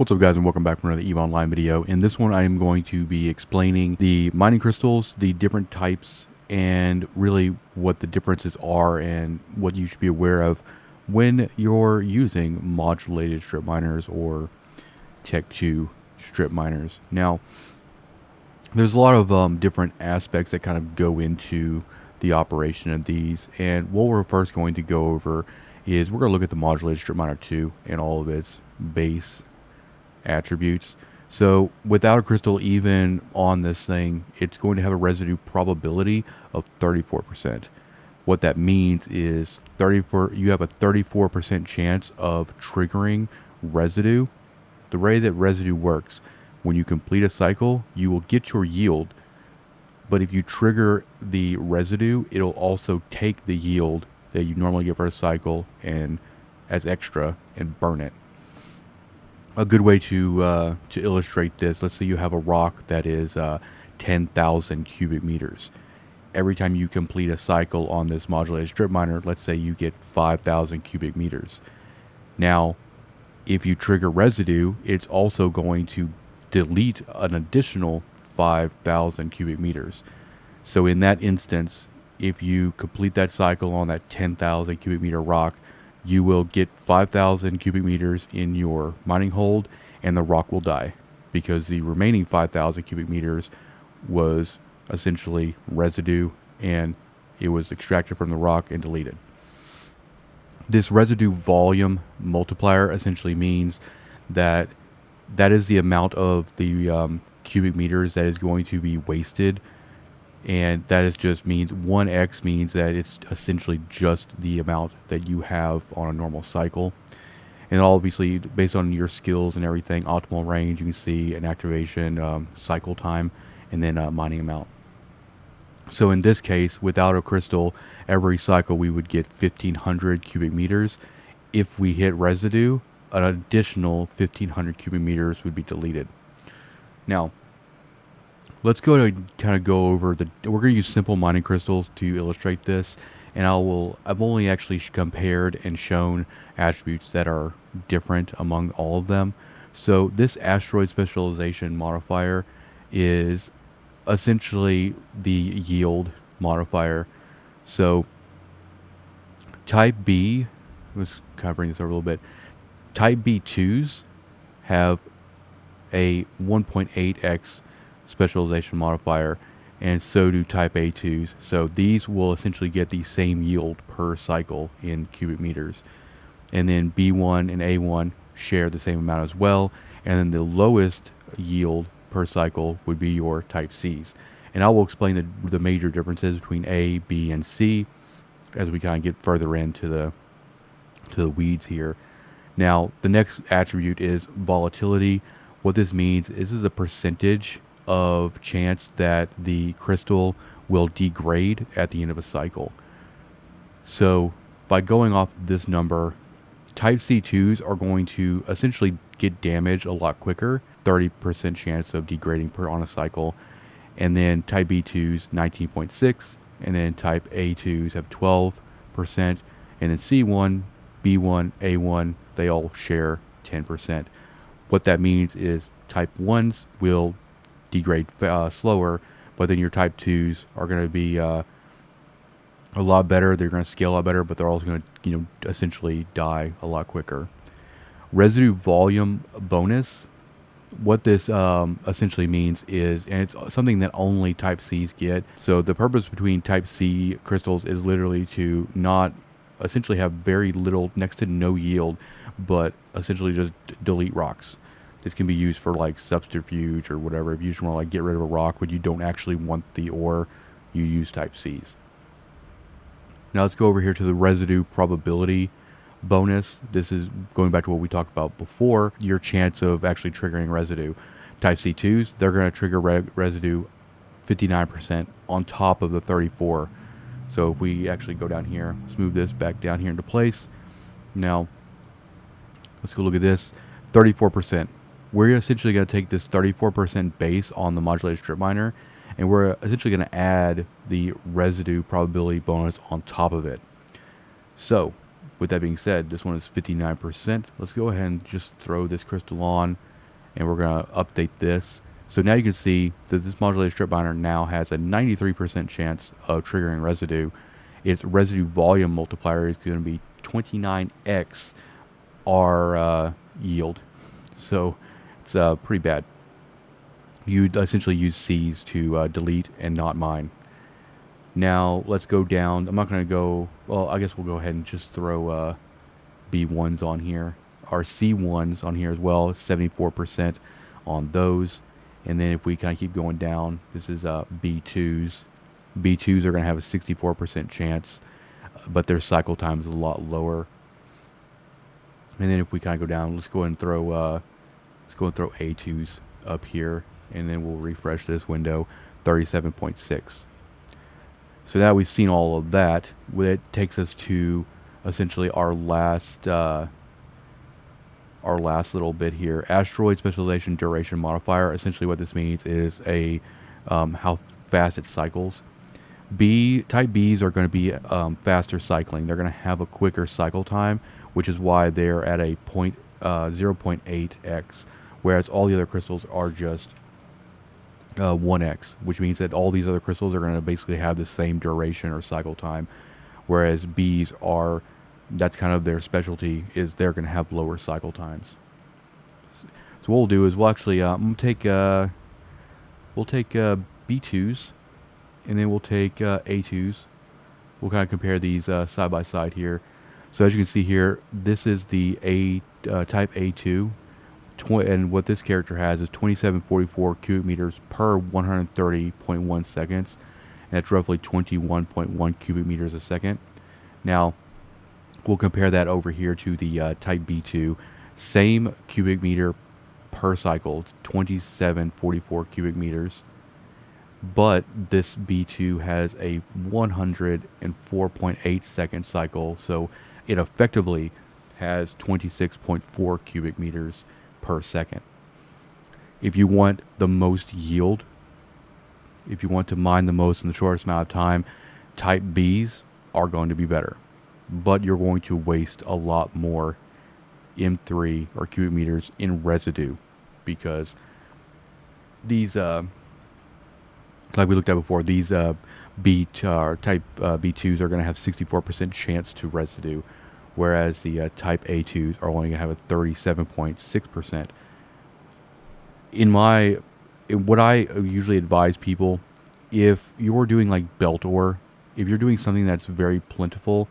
What's up guys, and welcome back for another EVE Online video. In this one I am going to be explaining the mining crystals, the different types, and really what the differences are and what you should be aware of when you're using modulated strip miners or Tech 2 strip miners. Now, there's a lot of different aspects that kind of go into the operation of these, and what we're first going to go over is we're going to look at the modulated strip miner 2 and all of its base attributes. So without a crystal even on this thing, it's going to have a residue probability of 34%. What that means is you have a 34% chance of triggering residue. The way that residue works, when you complete a cycle, you will get your yield, but if you trigger the residue, it'll also take the yield that you normally get for a cycle and as extra and burn it. A good way to illustrate this, let's say you have a rock that is 10,000 cubic meters. Every time you complete a cycle on this modulated strip miner, let's say you get 5,000 cubic meters. Now, if you trigger residue, it's also going to delete an additional 5,000 cubic meters. So in that instance, if you complete that cycle on that 10,000 cubic meter rock, you will get 5,000 cubic meters in your mining hold, and the rock will die because the remaining 5,000 cubic meters was essentially residue, and it was extracted from the rock and deleted. This residue volume multiplier essentially means that is the amount of the cubic meters that is going to be wasted. And that is just means 1x means that it's essentially just the amount that you have on a normal cycle. And obviously, based on your skills and everything, optimal range, you can see an activation, cycle time, and then mining amount. So in this case, without a crystal, every cycle we would get 1,500 cubic meters. If we hit residue, an additional 1,500 cubic meters would be deleted. Now, let's go to kind of go over we're going to use simple mining crystals to illustrate this, and I've only actually compared and shown attributes that are different among all of them. So this asteroid specialization modifier is essentially the yield modifier. So type B, let's kind of bring this over a little bit. Type B2s have a 1.8x specialization modifier, and so do type A2s. So these will essentially get the same yield per cycle in cubic meters. And then B1 and A1 share the same amount as well. And then the lowest yield per cycle would be your type Cs. And I will explain the major differences between A, B, and C as we kind of get further into the weeds here. Now, the next attribute is volatility. What this means is this is a percentage of chance that the crystal will degrade at the end of a cycle. So by going off this number, type C2s are going to essentially get damaged a lot quicker, 30% chance of degrading on a cycle, and then type B2s 19.6, and then type A2s have 12%, and then C1, B1, A1, they all share 10%. What that means is type 1s will degrade slower, but then your type 2s are going to be a lot better. They're going to scale a lot better, but they're also going to essentially die a lot quicker. Residue volume bonus, what this essentially means is, and it's something that only type Cs get, so the purpose between type C crystals is literally to not essentially have very little, next to no yield, but essentially just delete rocks. This can be used for like subterfuge or whatever. If you just want to like get rid of a rock when you don't actually want the ore, you use type Cs. Now let's go over here to the residue probability bonus. This is going back to what we talked about before, your chance of actually triggering residue. Type C2s, they're going to trigger residue 59% on top of the 34. So if we actually go down here, let's move this back down here into place. Now, let's go look at this, 34%. We're essentially going to take this 34% base on the modulated strip miner, and we're essentially going to add the residue probability bonus on top of it. So with that being said, this one is 59%. Let's go ahead and just throw this crystal on and we're going to update this. So now you can see that this modulated strip miner now has a 93% chance of triggering residue. Its residue volume multiplier is going to be 29x our yield. So it's pretty bad. You'd essentially use C's to delete and not mine. Now let's go down. I'm not going to go, well, I guess we'll go ahead and just throw B1s on here. Our C1s on here as well, 74% on those. And then if we kind of keep going down, this is B2s. B2s are going to have a 64% chance, but their cycle time is a lot lower. And then if we kind of go down, let's go ahead and throw A2s up here, and then we'll refresh this window, 37.6. So now we've seen all of that. It takes us to essentially our last little bit here. Asteroid specialization duration modifier. Essentially what this means is how fast it cycles. Type Bs are going to be faster cycling. They're going to have a quicker cycle time, which is why they're at a 0.8x, whereas all the other crystals are just 1x, which means that all these other crystals are going to basically have the same duration or cycle time, whereas Bs are, that's kind of their specialty, is they're going to have lower cycle times. So what we'll do is we'll actually take B2s, and then we'll take A2s. We'll kind of compare these side by side here. So as you can see here, this is the type A2, and what this character has is 2744 cubic meters per 130.1 seconds, and that's roughly 21.1 cubic meters a second. Now we'll compare that over here to the type B2, same cubic meter per cycle, 2744 cubic meters, but this B2 has a 104.8 second cycle, so it effectively has 26.4 cubic meters per second. If you want the most yield, if you want to mine the most in the shortest amount of time, type Bs are going to be better, but you're going to waste a lot more M3 or cubic meters in residue, because these like we looked at before, these type B2s are going to have 64% chance to residue, whereas the type A2s are only going to have a 37.6%. What I usually advise people, if you're doing like belt ore, if you're doing something that's very plentiful,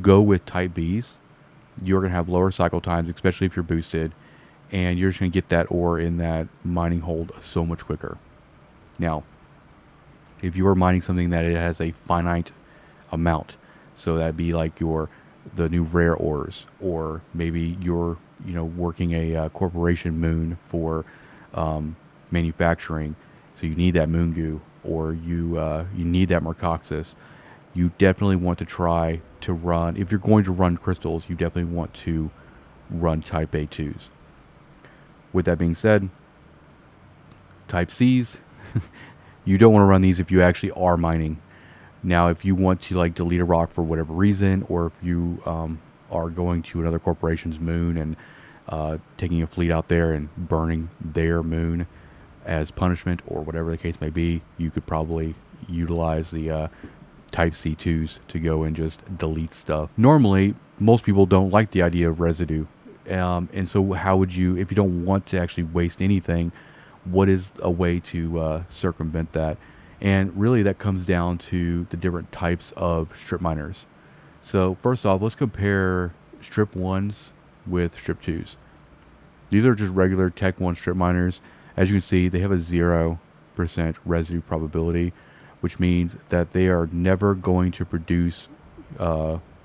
go with type Bs. You're going to have lower cycle times, especially if you're boosted, and you're just going to get that ore in that mining hold so much quicker. Now, if you are mining something that it has a finite amount, so that'd be like the new rare ores, or maybe you're working a corporation moon for manufacturing, so you need that moon goo, or you need that mercoxis. You definitely want to try to run, if you're going to run crystals, you definitely want to run type A2s. With that being said, type Cs, you don't want to run these if you actually are mining. Now, if you want to like delete a rock for whatever reason, or if you are going to another corporation's moon and taking a fleet out there and burning their moon as punishment, or whatever the case may be, you could probably utilize the type C2s to go and just delete stuff. Normally, most people don't like the idea of residue. And so how would you, if you don't want to actually waste anything, what is a way to circumvent that? And really that comes down to the different types of strip miners. So first off, let's compare strip 1s with strip 2s. These are just regular Tech 1 strip miners. As you can see, they have a 0% residue probability, which means that they are never going to produce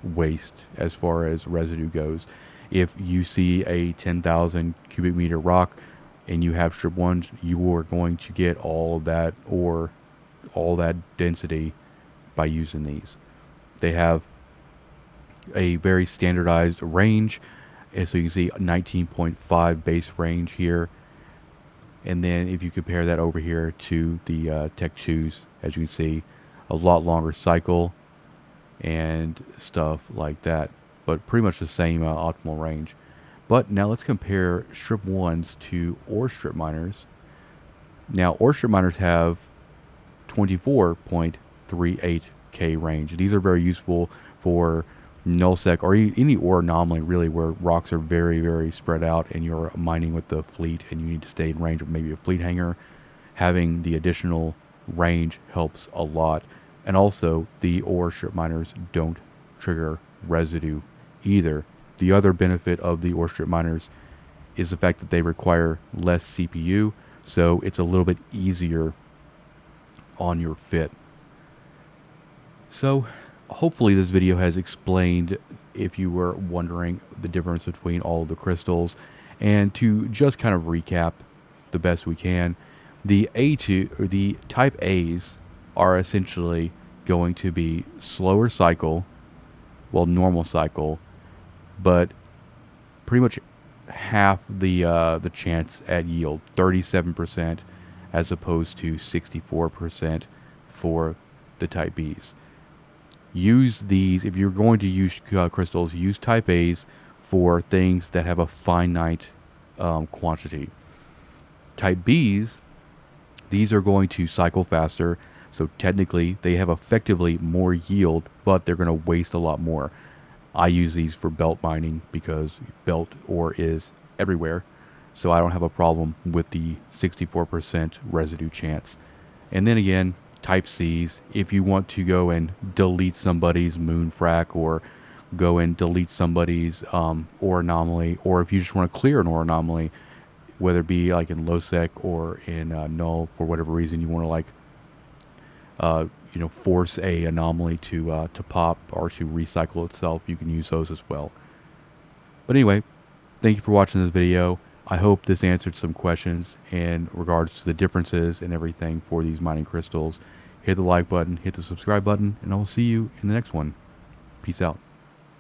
waste as far as residue goes. If you see a 10,000 cubic meter rock and you have strip 1s, you are going to get all of that, or all that density, by using these. They have a very standardized range, and so you can see 19.5 base range here. And then if you compare that over here to the Tech 2s, as you can see, a lot longer cycle and stuff like that, but pretty much the same optimal range. But now let's compare strip ones to ore strip miners. Now ore strip miners have 24.38K range. These are very useful for nullsec or any ore anomaly, really, where rocks are very, very spread out and you're mining with the fleet and you need to stay in range of maybe a fleet hanger. Having the additional range helps a lot. And also, the ore strip miners don't trigger residue either. The other benefit of the ore strip miners is the fact that they require less CPU, so it's a little bit easier on your fit. So hopefully this video has explained, if you were wondering, the difference between all of the crystals. And to just kind of recap the best we can, the A2 or the type A's are essentially going to be slower cycle, well, normal cycle, but pretty much half the chance at yield, 37%, as opposed to 64% for the type B's. Use these, if you're going to use crystals, use type A's for things that have a finite quantity. Type B's, these are going to cycle faster, so technically they have effectively more yield, but they're going to waste a lot more. I use these for belt mining because belt ore is everywhere, so I don't have a problem with the 64% residue chance. And then again, type C's, if you want to go and delete somebody's moon frac, or go and delete somebody's ore anomaly, or if you just want to clear an ore anomaly, whether it be like in low sec or in null, for whatever reason you want to, like force a anomaly to pop or to recycle itself, you can use those as well. But anyway, thank you for watching this video. I hope this answered some questions in regards to the differences and everything for these mining crystals. Hit the like button, hit the subscribe button, and I'll see you in the next one. Peace out.